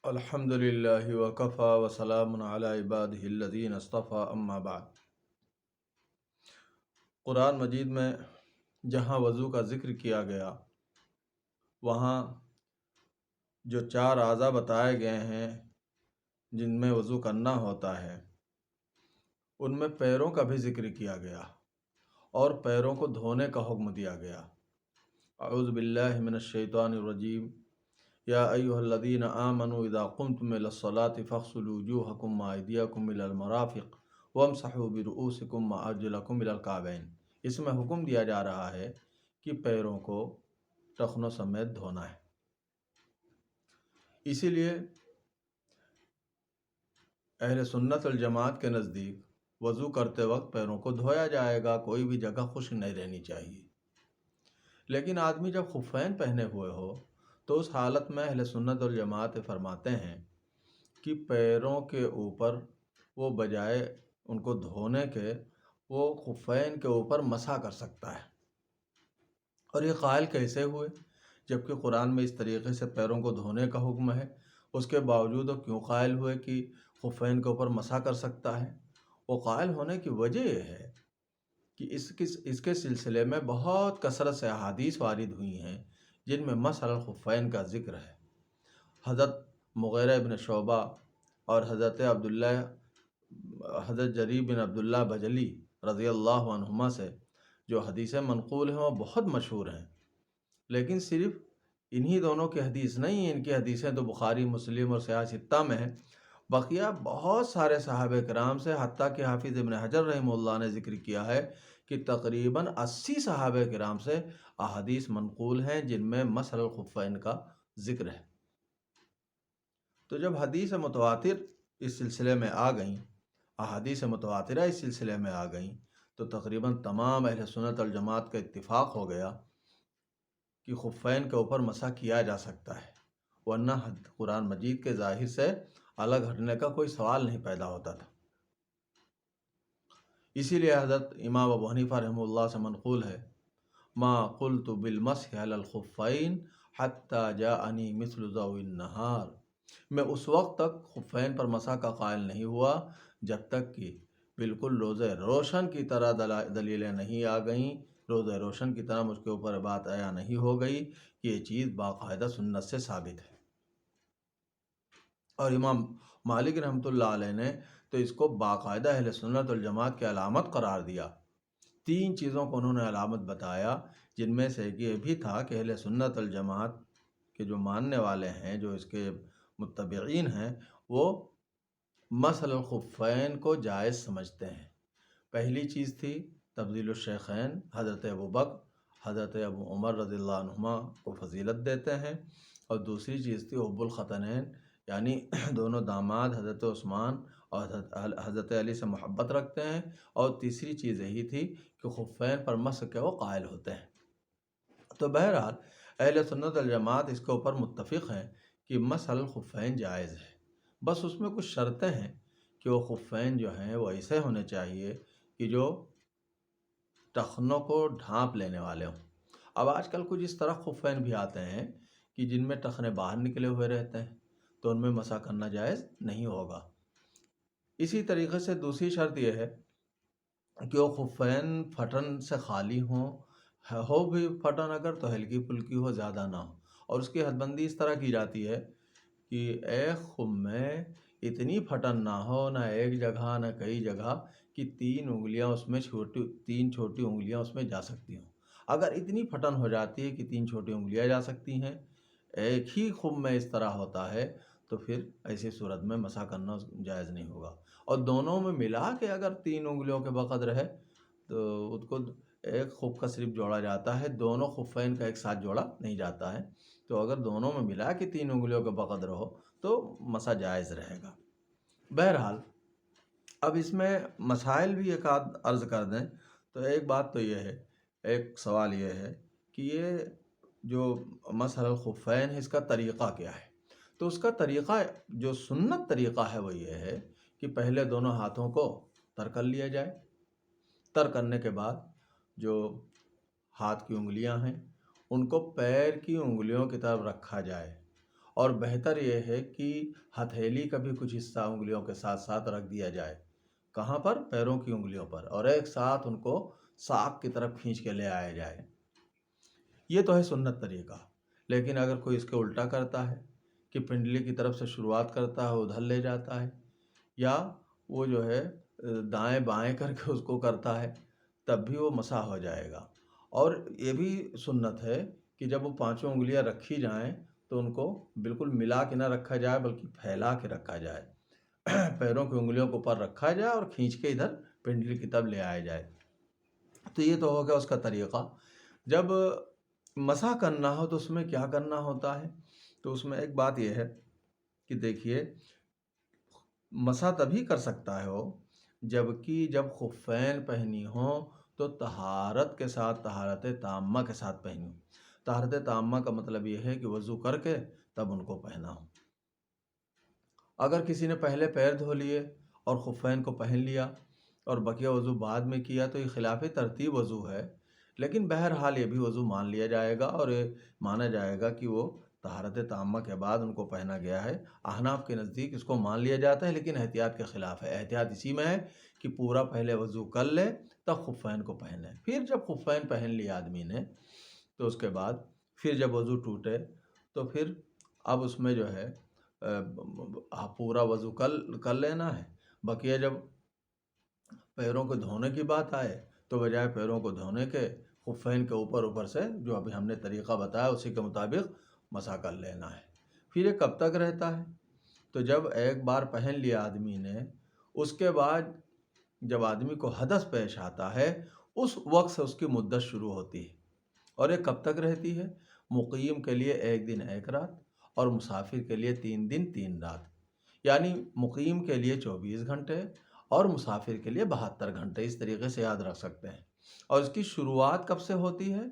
الحمد للہ وکفا وسلام علی عبادہ الذین اصطفیٰ اما بعد۔ قرآن مجید میں جہاں وضو کا ذکر کیا گیا وہاں جو 4 اعضاء بتائے گئے ہیں جن میں وضو کرنا ہوتا ہے ان میں پیروں کا بھی ذکر کیا گیا اور پیروں کو دھونے کا حکم دیا گیا۔ اعوذ باللہ من الشیطان الرجیم، یا ایھا الذین آمنوا اذا قمتم الی الصلاۃ فاغسلوا وجوہکم وایدیکم الی المرافق وامسحوا برؤوسکم وارجلکم الی الکعبین۔ اس میں حکم دیا جا رہا ہے کہ پیروں کو ٹخنوں سمیت دھونا ہے۔ اسی لیے اہل سنت والجماعت کے نزدیک وضو کرتے وقت پیروں کو دھویا جائے گا، کوئی بھی جگہ خشک نہیں رہنی چاہیے۔ لیکن آدمی جب خفین پہنے ہوئے ہو تو اس حالت میں اہل سنت والجماعت فرماتے ہیں کہ پیروں کے اوپر وہ بجائے ان کو دھونے کے وہ خفین کے اوپر مسح کر سکتا ہے۔ اور یہ قائل کیسے ہوئے جبکہ قرآن میں اس طریقے سے پیروں کو دھونے کا حکم ہے؟ اس کے باوجود وہ کیوں قائل ہوئے کہ خفین کے اوپر مسح کر سکتا ہے؟ وہ قائل ہونے کی وجہ یہ ہے کہ اس کے سلسلے میں بہت کثرت سے احادیث وارد ہوئی ہیں جن میں مسح الخفین کا ذکر ہے۔ حضرت مغیرہ بن شعبہ اور حضرت جریر بن عبداللہ بجلی رضی اللہ عنہما سے جو حدیثیں منقول ہیں وہ بہت مشہور ہیں، لیکن صرف انہی دونوں کی حدیث نہیں ہیں، ان کی حدیثیں تو بخاری، مسلم اور صحیح ستہ میں ہیں۔ بقیہ بہت سارے صحابہ کرام سے، حتیٰ کہ حافظ ابن حجر رحمہ اللہ نے ذکر کیا ہے کہ تقریباً 80 صحابہ کرام سے احادیث منقول ہیں جن میں مسح الخفین کا ذکر ہے۔ تو جب حدیث متواتر اس سلسلے میں آ گئیں، احادیث متواترہ اس سلسلے میں آ گئیں، تو تقریباً تمام اہل سنت والجماعت کا اتفاق ہو گیا کہ خفین کے اوپر مسح کیا جا سکتا ہے، ورنہ قرآن مجید کے ظاہر سے الگ ہٹنے کا کوئی سوال نہیں پیدا ہوتا تھا۔ اسی لیے حضرت امام ابو حنیفہ رحمہ اللہ سے منقول ہے، ما قلت بالمسح علی الخفین حتی جاءنی مثل ضوء النہار۔ میں اس وقت تک خفین پر مسح کا قائل نہیں ہوا جب تک کہ بالکل روز روشن کی طرح دلیلیں نہیں آ گئیں، روز روشن کی طرح مجھ کے اوپر بات عیاں نہیں ہو گئی کہ یہ چیز باقاعدہ سنت سے ثابت ہے۔ اور امام مالک رحمۃ اللہ علیہ نے تو اس کو باقاعدہ اہل سنت والجماعت کی علامت قرار دیا۔ 3 چیزوں کو انہوں نے علامت بتایا، جن میں سے ایک یہ بھی تھا کہ اہل سنت والجماعت کے جو ماننے والے ہیں، جو اس کے متبعین ہیں، وہ مسح الخفین کو جائز سمجھتے ہیں۔ پہلی چیز تھی تفضیل الشیخین، حضرت ابوبکر، حضرت ابو عمر رضی اللہ عنہما کو فضیلت دیتے ہیں، اور دوسری چیز تھی حب الختنین، یعنی دونوں داماد حضرت عثمان اور حضرت علی سے محبت رکھتے ہیں، اور تیسری چیز یہی تھی کہ خفین پر مسح کے وہ قائل ہوتے ہیں۔ تو بہرحال اہل سنت والجماعت اس کے اوپر متفق ہیں کہ مسح الخفین جائز ہے، بس اس میں کچھ شرطیں ہیں کہ وہ خفین جو ہیں وہ ایسے ہونے چاہیے کہ جو ٹخنوں کو ڈھانپ لینے والے ہوں۔ اب آج کل کچھ اس طرح خفین بھی آتے ہیں کہ جن میں ٹخنے باہر نکلے ہوئے رہتے ہیں، تو ان میں مسح کرنا جائز نہیں ہوگا۔ اسی طریقے سے دوسری شرط یہ ہے کہ وہ خفین پھٹن سے خالی ہوں، ہو بھی پھٹن اگر تو ہلکی پھلکی ہو، زیادہ نہ ہو۔ اور اس کی حد بندی اس طرح کی جاتی ہے کہ ایک خف میں اتنی پھٹن نہ ہو، نہ ایک جگہ نہ کئی جگہ، کہ 3 انگلیاں اس میں تین چھوٹی انگلیاں اس میں جا سکتی ہوں۔ اگر اتنی پھٹن ہو جاتی ہے کہ 3 چھوٹی انگلیاں جا سکتی ہیں، ایک ہی خف میں اس طرح ہوتا ہے، تو پھر ایسی صورت میں مسح کرنا جائز نہیں ہوگا۔ اور دونوں میں ملا کے اگر 3 انگلیوں کے بقدر ہے تو اس کو ایک خف کا صرف جوڑا جاتا ہے، دونوں خفین کا ایک ساتھ جوڑا نہیں جاتا ہے۔ تو اگر دونوں میں ملا کے 3 انگلیوں کے بقدر ہو تو مسح جائز رہے گا۔ بہرحال اب اس میں مسائل بھی ایک آدھ عرض کر دیں تو ایک بات تو یہ ہے، ایک سوال یہ ہے کہ یہ جو مسح الخفین ہے اس کا طریقہ کیا ہے؟ تو اس کا طریقہ جو سنت طریقہ ہے وہ یہ ہے کہ پہلے دونوں ہاتھوں کو تر کر لیا جائے، تر کرنے کے بعد جو ہاتھ کی انگلیاں ہیں ان کو پیر کی انگلیوں کی طرف رکھا جائے، اور بہتر یہ ہے کہ ہتھیلی کا بھی کچھ حصہ انگلیوں کے ساتھ ساتھ رکھ دیا جائے۔ کہاں پر؟ پیروں کی انگلیوں پر، اور ایک ساتھ ان کو ساق کی طرف کھینچ کے لے آیا جائے۔ یہ تو ہے سنت طریقہ۔ لیکن اگر کوئی اس کے الٹا کرتا ہے کہ پنڈلی کی طرف سے شروعات کرتا ہے ادھر لے جاتا ہے، یا وہ جو ہے دائیں بائیں کر کے اس کو کرتا ہے، تب بھی وہ مسح ہو جائے گا۔ اور یہ بھی سنت ہے کہ جب وہ پانچوں انگلیاں رکھی جائیں تو ان کو بالکل ملا کے نہ رکھا جائے بلکہ پھیلا کے رکھا جائے۔ پیروں کی انگلیوں کو اوپر رکھا جائے اور کھینچ کے ادھر پنڈلی کی طرف لے آیا جائے۔ تو یہ تو ہو گیا اس کا طریقہ۔ جب مسح کرنا ہو تو اس میں کیا کرنا ہوتا ہے؟ تو اس میں ایک بات یہ ہے کہ دیکھیے، مسح تبھی کر سکتا ہے وہ جب خفین پہنی ہوں تو طہارت کے ساتھ، طہارت تامہ کے ساتھ پہنی ہوں۔ طہارت تامہ کا مطلب یہ ہے کہ وضو کر کے تب ان کو پہنا ہو۔ اگر کسی نے پہلے پیر دھو لیے اور خفین کو پہن لیا اور بقیہ وضو بعد میں کیا تو یہ خلاف ترتیب وضو ہے، لیکن بہرحال یہ بھی وضو مان لیا جائے گا اور یہ مانا جائے گا کہ وہ طہارت تامہ کے بعد ان کو پہنا گیا ہے۔ احناف کے نزدیک اس کو مان لیا جاتا ہے، لیکن احتیاط کے خلاف ہے۔ احتیاط اسی میں ہے کہ پورا پہلے وضو کر لے تب خفین کو پہنے۔ پھر جب خفین پہن لیا آدمی نے تو اس کے بعد پھر جب وضو ٹوٹے تو پھر اب اس میں جو ہے پورا وضو کر لینا ہے۔ بقیہ جب پیروں کو دھونے کی بات آئے تو بجائے پیروں کو دھونے کے خفین کے اوپر سے جو ابھی ہم نے طریقہ بتایا اسی کے مطابق مسح کر لینا ہے۔ پھر یہ کب تک رہتا ہے؟ تو جب ایک بار پہن لیا آدمی نے، اس کے بعد جب آدمی کو حدث پیش آتا ہے اس وقت سے اس کی مدت شروع ہوتی ہے۔ اور یہ کب تک رہتی ہے؟ مقیم کے لیے 1 دن 1 رات اور مسافر کے لیے 3 دن 3 رات، یعنی مقیم کے لیے 24 گھنٹے اور مسافر کے لیے 72 گھنٹے۔ اس طریقے سے یاد رکھ سکتے ہیں۔ اور اس کی شروعات کب سے ہوتی ہے؟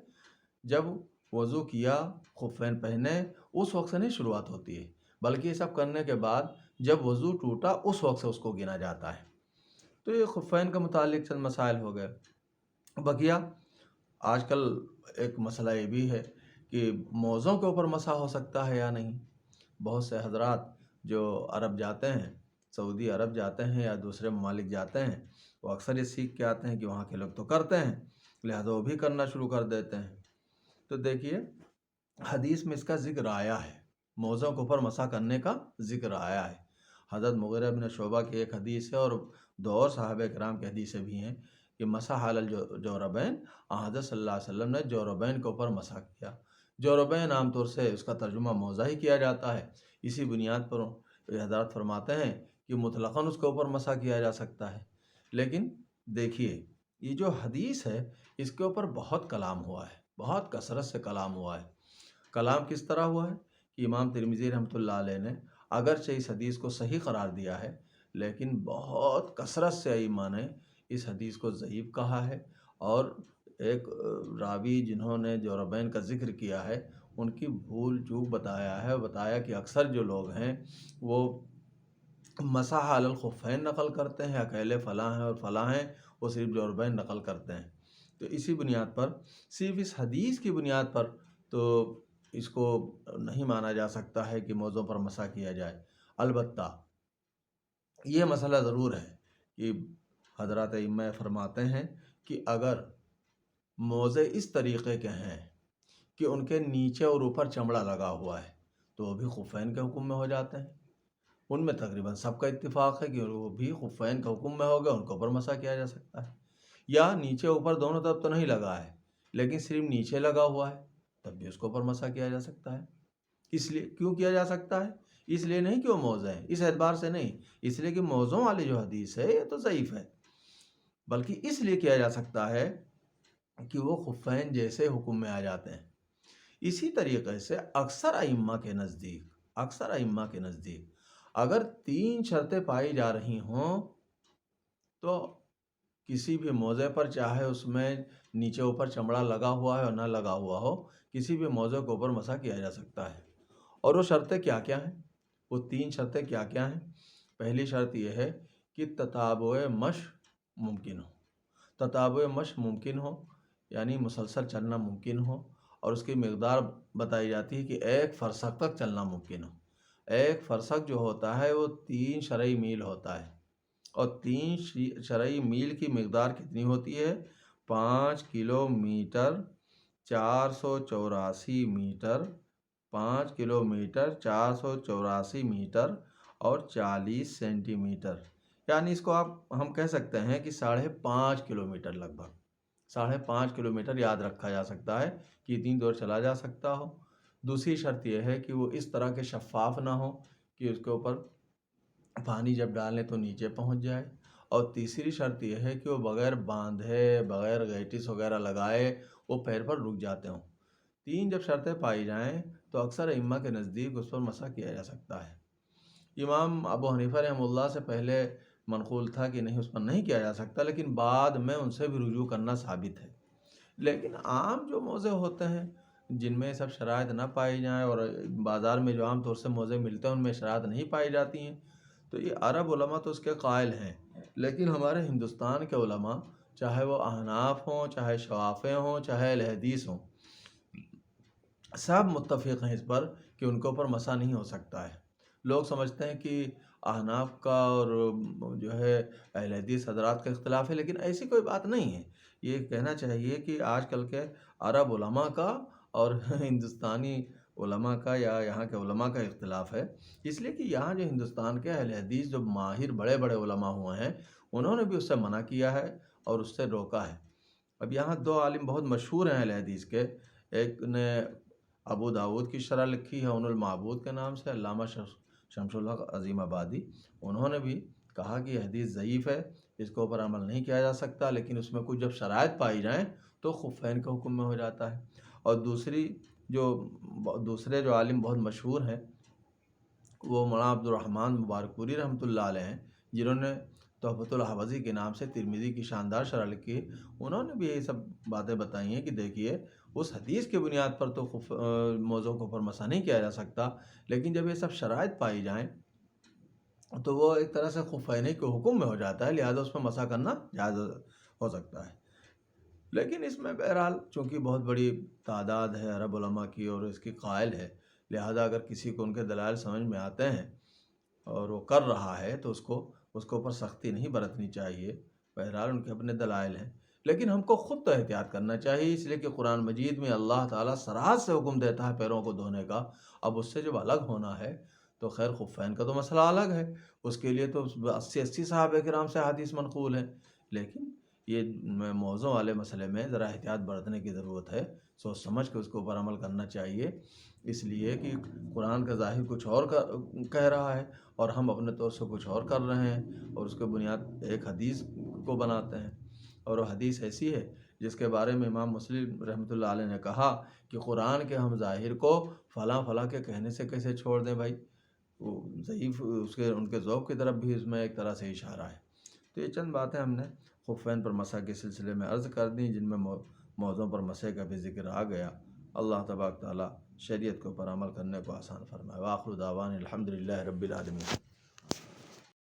جب وضو کیا، خفین پہنے، اس وقت سے نہیں شروعات ہوتی ہے، بلکہ یہ سب کرنے کے بعد جب وضو ٹوٹا اس وقت سے اس کو گنا جاتا ہے۔ تو یہ خفین کے متعلق چند مسائل ہو گئے۔ بقیہ آج کل ایک مسئلہ یہ بھی ہے کہ موزوں کے اوپر مسح ہو سکتا ہے یا نہیں۔ بہت سے حضرات جو عرب جاتے ہیں، سعودی عرب جاتے ہیں یا دوسرے ممالک جاتے ہیں، وہ اکثر یہ سیکھ کے آتے ہیں کہ وہاں کے لوگ تو کرتے ہیں، لہذا وہ بھی کرنا شروع کر دیتے ہیں۔ تو دیکھیے، حدیث میں اس کا ذکر آیا ہے، موزوں کے اوپر مسح کرنے کا ذکر آیا ہے۔ حضرت مغیرہ بن شعبہ کی ایک حدیث ہے اور 2 اور صحابہ کرام کی حدیثیں بھی ہیں کہ مسح علی الجوربین، حضرت صلی اللہ علیہ وسلم نے جوربین کے اوپر مسح کیا۔ جوربین عام طور سے اس کا ترجمہ موزہ ہی کیا جاتا ہے۔ اسی بنیاد پر حضرات فرماتے ہیں کہ مطلقاً اس کے اوپر مسح کیا جا سکتا ہے۔ لیکن دیکھیے، یہ جو حدیث ہے اس کے اوپر بہت کلام ہوا ہے، بہت کثرت سے کلام ہوا ہے۔ کلام کس طرح ہوا ہے کہ امام ترمذی رحمۃ اللہ علیہ نے اگرچہ اس حدیث کو صحیح قرار دیا ہے، لیکن بہت کثرت سے ائمہ نے اس حدیث کو ضعیف کہا ہے، اور ایک راوی جنہوں نے جوربین کا ذکر کیا ہے ان کی بھول چوک بتایا ہے، بتایا کہ اکثر جو لوگ ہیں وہ مسح علی الخفین نقل کرتے ہیں، اکیلے فلاں ہیں اور فلاں ہیں، وہ صرف جوربین نقل کرتے ہیں۔ تو اسی بنیاد پر، صرف اس حدیث کی بنیاد پر تو اس کو نہیں مانا جا سکتا ہے کہ موضوع پر مسح کیا جائے۔ البتہ یہ مسئلہ ضرور ہے کہ حضرات ائمہ فرماتے ہیں کہ اگر موزے اس طریقے کے ہیں کہ ان کے نیچے اور اوپر چمڑا لگا ہوا ہے تو وہ بھی خفین کے حکم میں ہو جاتے ہیں۔ ان میں تقریباً سب کا اتفاق ہے کہ وہ بھی خفین کے حکم میں ہو گئے، ان کے اوپر مسح کیا جا سکتا ہے۔ یا نیچے اوپر دونوں طرف تو نہیں لگا ہے لیکن صرف نیچے لگا ہوا ہے، تب بھی اس کے اوپر مسح کیا جا سکتا ہے۔ اس لیے کیوں کیا جا سکتا ہے؟ اس لیے نہیں کہ وہ موزے ہیں، اس اعتبار سے نہیں، اس لیے کہ موزوں والی جو حدیث ہے یہ تو ضعیف ہے، بلکہ اس لیے کیا جا سکتا ہے کہ وہ خفین جیسے حکم میں آ جاتے ہیں۔ اسی طریقے سے اکثر ائمہ کے نزدیک اگر 3 شرطیں پائی جا رہی ہوں تو کسی بھی موزے پر، چاہے اس میں نیچے اوپر چمڑا لگا ہوا ہے اور نہ لگا ہوا ہو، کسی بھی موزے کے اوپر مسح کیا جا سکتا ہے۔ اور وہ شرطیں کیا کیا ہیں؟ وہ 3 شرطیں کیا کیا ہیں؟ پہلی شرط یہ ہے کہ تتابع مشی ممکن ہو، تتابع مشی ممکن ہو، یعنی مسلسل چلنا ممکن ہو، اور اس کی مقدار بتائی جاتی ہے کہ 1 فرسخ تک چلنا ممکن ہو۔ 1 فرسخ جو ہوتا ہے وہ 3 شرعی میل ہوتا ہے، اور 3 شرعی میل کی مقدار کتنی ہوتی ہے؟ 5 کلومیٹر 484 میٹر، 5 کلومیٹر 484 میٹر اور 40 سینٹی میٹر، یعنی اس کو ہم کہہ سکتے ہیں کہ 5.5 کلومیٹر، لگ بھگ 5.5 کلومیٹر یاد رکھا جا سکتا ہے کہ اتنی دور چلا جا سکتا ہو۔ دوسری شرط یہ ہے کہ وہ اس طرح کے شفاف نہ ہو کہ اس کے اوپر پانی جب ڈالیں تو نیچے پہنچ جائے، اور تیسری شرط یہ ہے کہ وہ بغیر باندھے، بغیر گیٹس وغیرہ لگائے وہ پیر پر رک جاتے ہوں۔ 3 جب شرطیں پائی جائیں تو اکثر ائمہ کے نزدیک اس پر مسح کیا جا سکتا ہے۔ امام ابو حنیفہ رحمہ اللہ سے پہلے منقول تھا کہ نہیں، اس پر نہیں کیا جا سکتا، لیکن بعد میں ان سے بھی رجوع کرنا ثابت ہے۔ لیکن عام جو موضع ہوتے ہیں جن میں سب شرائط نہ پائی جائیں، اور بازار میں جو عام طور سے موضع ملتے ہیں ان میں شرائط نہیں پائی جاتی ہیں، تو یہ عرب علماء تو اس کے قائل ہیں، لیکن ہمارے ہندوستان کے علماء، چاہے وہ احناف ہوں، چاہے شوافے ہوں، چاہے اہل حدیث ہوں، سب متفق ہیں اس پر کہ ان کے اوپر مسح نہیں ہو سکتا ہے۔ لوگ سمجھتے ہیں کہ احناف کا اور جو ہے اہل حدیث حضرات کا اختلاف ہے، لیکن ایسی کوئی بات نہیں ہے۔ یہ کہنا چاہیے کہ آج کل کے عرب علماء کا اور ہندوستانی علماء کا یا یہاں کے علماء کا اختلاف ہے، اس لیے کہ یہاں جو ہندوستان کے اہل حدیث جو ماہر بڑے بڑے علماء ہوئے ہیں، انہوں نے بھی اس سے منع کیا ہے اور اس سے روکا ہے۔ اب یہاں 2 عالم بہت مشہور ہیں اہل حدیث کے، ایک نے ابو داود کی شرح لکھی ہے ان المعبود کے نام سے، علامہ شمس الحق عظیم آبادی، انہوں نے بھی کہا کہ یہ حدیث ضعیف ہے، اس کے اوپر عمل نہیں کیا جا سکتا، لیکن اس میں کچھ جب شرائط پائی جائیں تو خفین کے حکم میں ہو جاتا ہے۔ اور دوسرے جو عالم بہت مشہور ہیں وہ مولانا عبد الرحمن مبارک پوری رحمۃ اللہ علیہ ہیں، جنہوں نے تحفۃ الحوضی کے نام سے ترمذی کی شاندار شرح لکھی ہے۔ انہوں نے بھی یہی سب باتیں بتائی ہیں کہ دیکھیے اس حدیث کی بنیاد پر تو موضوع کے اوپر مسح نہیں کیا جا سکتا، لیکن جب یہ سب شرائط پائی جائیں تو وہ ایک طرح سے خفینی کے حکم میں ہو جاتا ہے، لہذا اس میں مسح کرنا جائز ہو سکتا ہے۔ لیکن اس میں بہرحال چونکہ بہت بڑی تعداد ہے عرب علماء کی اور اس کی قائل ہے، لہذا اگر کسی کو ان کے دلائل سمجھ میں آتے ہیں اور وہ کر رہا ہے تو اس کے اوپر سختی نہیں برتنی چاہیے، بہرحال ان کے اپنے دلائل ہیں۔ لیکن ہم کو خود تو احتیاط کرنا چاہیے، اس لیے کہ قرآن مجید میں اللہ تعالیٰ صراحت سے حکم دیتا ہے پیروں کو دھونے کا۔ اب اس سے جب الگ ہونا ہے تو خیر خفین کا تو مسئلہ الگ ہے، اس کے لیے تو 80 صحابہ کرام سے حدیث منقول ہیں، لیکن یہ موضوع والے مسئلے میں ذرا احتیاط برتنے کی ضرورت ہے، سوچ سمجھ کے اس کے اوپر عمل کرنا چاہیے، اس لیے کہ قرآن کا ظاہر کچھ اور کہہ رہا ہے اور ہم اپنے طور سے کچھ اور کر رہے ہیں، اور اس کے بنیاد ایک حدیث کو بناتے ہیں، اور وہ حدیث ایسی ہے جس کے بارے میں امام مسلم رحمۃ اللہ علیہ نے کہا کہ قرآن کے ہم ظاہر کو فلاں فلاں کے کہنے سے کیسے چھوڑ دیں بھائی، وہ ضعیف ان کے ذوق کی طرف بھی اس میں ایک طرح سے اشارہ ہے۔ تو یہ چند باتیں ہم نے خفین پر مسح کے سلسلے میں عرض کر دیں، جن میں موضوع پر مسح کا بھی ذکر آ گیا۔ اللہ تبارک تعالیٰ شریعت کے اوپر عمل کرنے کو آسان فرمائے۔ وآخر دعوانا الحمدللہ رب العالمین۔